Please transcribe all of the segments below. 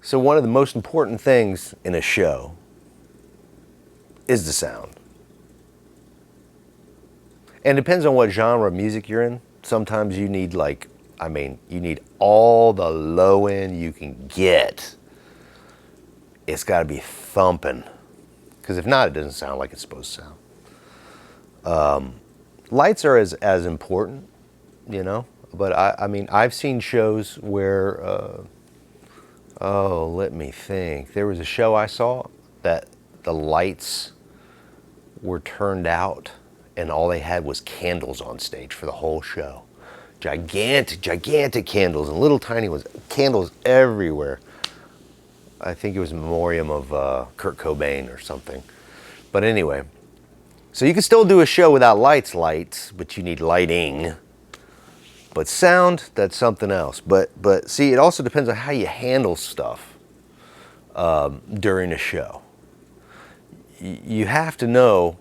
So one of the most important things in a show is the sound. And it depends on what genre of music you're in. Sometimes you need you need all the low end you can get. It's got to be thumping. Because if not, it doesn't sound like it's supposed to sound. Lights are as important, you know. But I've seen shows where, let me think. There was a show I saw that the lights were turned out and all they had was candles on stage for the whole show. Gigantic candles and little tiny ones. Candles everywhere. I think it was a memoriam of Kurt Cobain or something. But anyway, so you can still do a show without lights, but you need lighting. But sound, that's something else. But see, it also depends on how you handle stuff during a show. You have to know,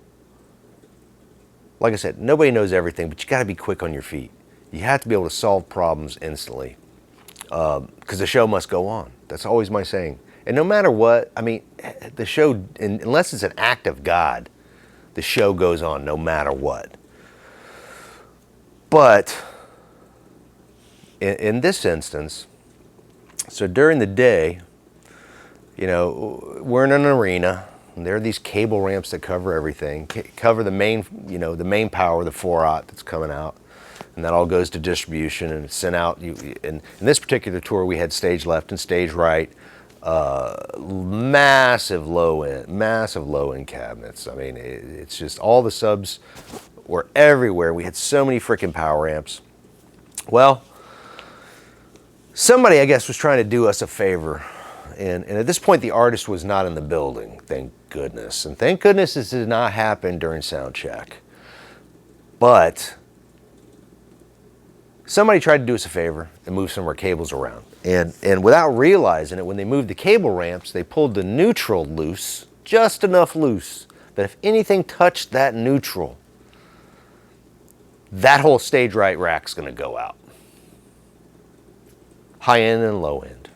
like I said, nobody knows everything, but you got to be quick on your feet. You have to be able to solve problems instantly because the show must go on. That's always my saying. And no matter what, the show, unless it's an act of God, the show goes on no matter what. But in this instance, so during the day, you know, we're in an arena. And there are these cable ramps that cover everything, cover the main, the main power, the 4-aught that's coming out, and that all goes to distribution and it's sent out. And in this particular tour, we had stage left and stage right, massive low end cabinets. I mean, it's just all the subs were everywhere. We had so many freaking power amps. Well, somebody, I guess, was trying to do us a favor. And at this point, the artist was not in the building, thank goodness. And thank goodness this did not happen during sound check. But somebody tried to do us a favor and move some of our cables around. And without realizing it, when they moved the cable ramps, they pulled the neutral loose, just enough loose, that if anything touched that neutral, that whole stage right rack's going to go out. High end and low end.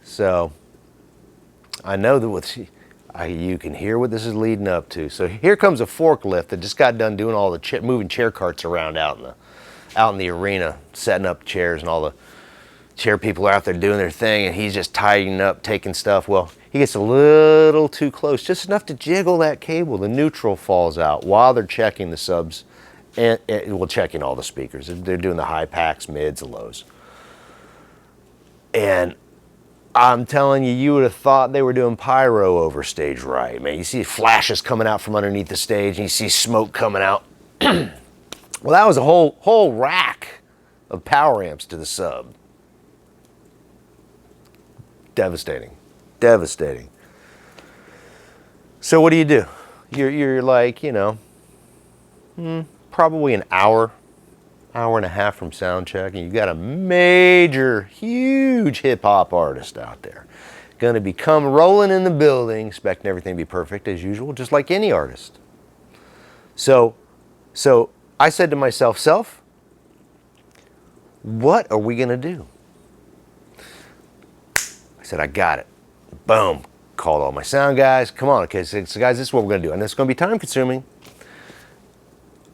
So I know that you can hear what this is leading up to. So here comes a forklift that just got done doing all the moving chair carts around out in the arena, setting up chairs, and all the chair people are out there doing their thing, and he's just tidying up, taking stuff. Well, he gets a little too close, just enough to jiggle that cable. The neutral falls out while they're checking the subs, and checking all the speakers. They're doing the high packs, mids, and lows. And I'm telling you, you would have thought they were doing pyro over stage right, man. You see flashes coming out from underneath the stage, and you see smoke coming out. Well, that was a whole rack of power amps to the sub. Devastating. So what do? You're like, probably an hour and a half from sound check, and you've got a major, huge hip-hop artist out there. Gonna be come rolling in the building, expecting everything to be perfect as usual, just like any artist. So I said to myself, what are we gonna do? I said, I got it. Boom. Called all my sound guys. Come on, okay, so guys, this is what we're gonna do. And it's gonna be time consuming.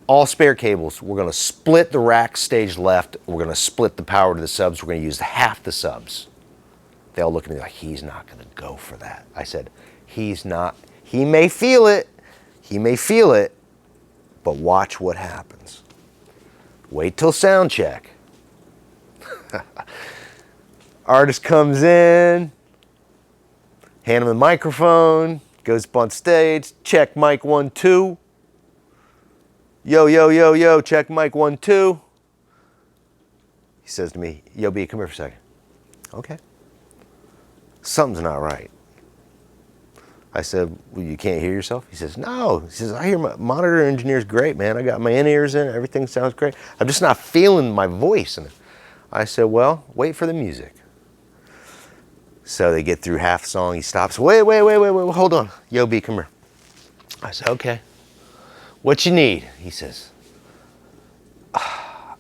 All spare cables. We're gonna split the rack stage left. We're gonna split the power to the subs. We're gonna use half the subs. They all look at me like, he's not gonna go for that. I said, he's not. He may feel it, but watch what happens. Wait till sound check. Artist comes in, hand him the microphone, goes up on stage, check mic 1, 2. Yo, check mic 1, 2. He says to me, yo, B, come here for a second. Okay. Something's not right. I said, well, you can't hear yourself? He says, no. He says, I hear my monitor engineer's great, man. I got my in-ears in, everything sounds great. I'm just not feeling my voice. And I said, well, wait for the music. So they get through half the song. He stops. Wait, hold on. Yo, B, come here. I said, okay. What you need? He says,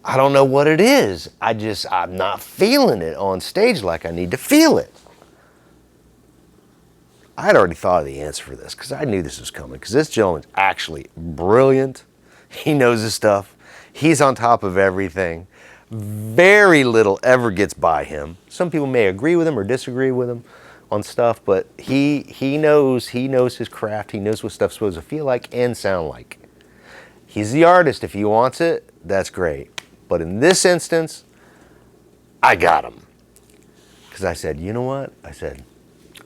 I don't know what it is. I'm not feeling it on stage like I need to feel it. I had already thought of the answer for this because I knew this was coming, because this gentleman's actually brilliant. He knows his stuff. He's on top of everything. Very little ever gets by him. Some people may agree with him or disagree with him on stuff, but he knows his craft. He knows what stuff's supposed to feel like and sound like. He's the artist. If he wants it, that's great. But in this instance, I got him. Because I said, you know what? I said,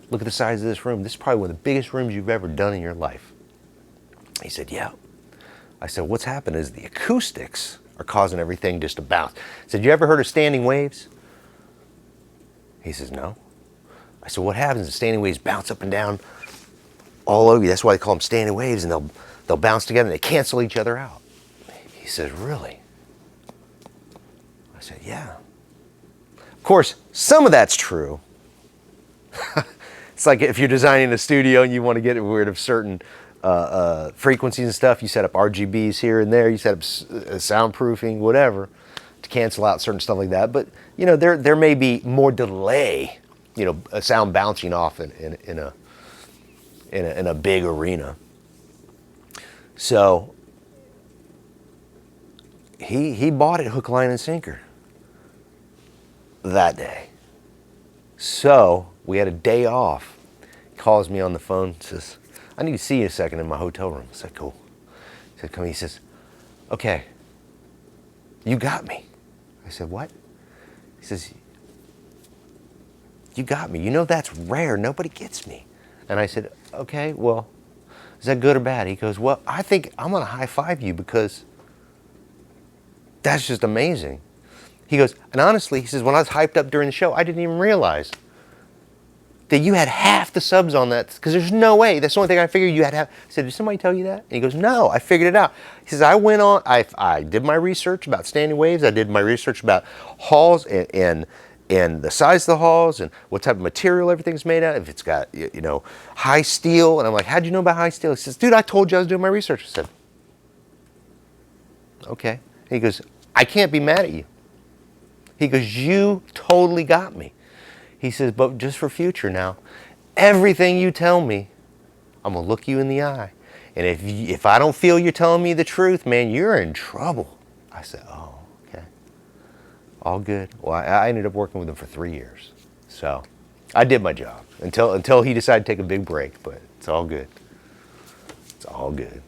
look at the size of this room. This is probably one of the biggest rooms you've ever done in your life. He said, yeah. I said, what's happened is the acoustics are causing everything just to bounce. I said, you ever heard of standing waves? He says, no. I said, what happens is standing waves bounce up and down all over you. That's why they call them standing waves, and they'll bounce together and they cancel each other out. He says, really? I said, yeah. Of course, some of that's true. It's like if you're designing a studio and you want to get rid of certain frequencies and stuff, you set up RGBs here and there, you set up soundproofing, whatever, to cancel out certain stuff like that. But you know, there may be more delay, you know, a sound bouncing off in a big arena. So he bought it hook, line, and sinker that day. So we had a day off. He calls me on the phone, says, I need to see you a second in my hotel room. I said, cool. He said, come. He says, okay, you got me. I said, what? He says, you got me. You know, that's rare. Nobody gets me. And I said, okay, well, is that good or bad? He goes, well, I think I'm going to high five you because that's just amazing. He goes, and honestly, he says, when I was hyped up during the show, I didn't even realize that you had half the subs on that, because there's no way. That's the only thing I figured you had to have. I said, did somebody tell you that? And he goes, no, I figured it out. He says, I went on, I did my research about standing waves. I did my research about halls and the size of the halls and what type of material everything's made out of. If it's got, you know, high steel. And I'm like, how'd you know about high steel? He says, dude, I told you I was doing my research. I said, okay. And he goes, I can't be mad at you. He goes, you totally got me. He says, but just for future now, everything you tell me, I'm going to look you in the eye. And if I don't feel you're telling me the truth, man, you're in trouble. I said, oh, okay. All good. Well, I ended up working with him for 3 years. So I did my job until he decided to take a big break, but it's all good. It's all good.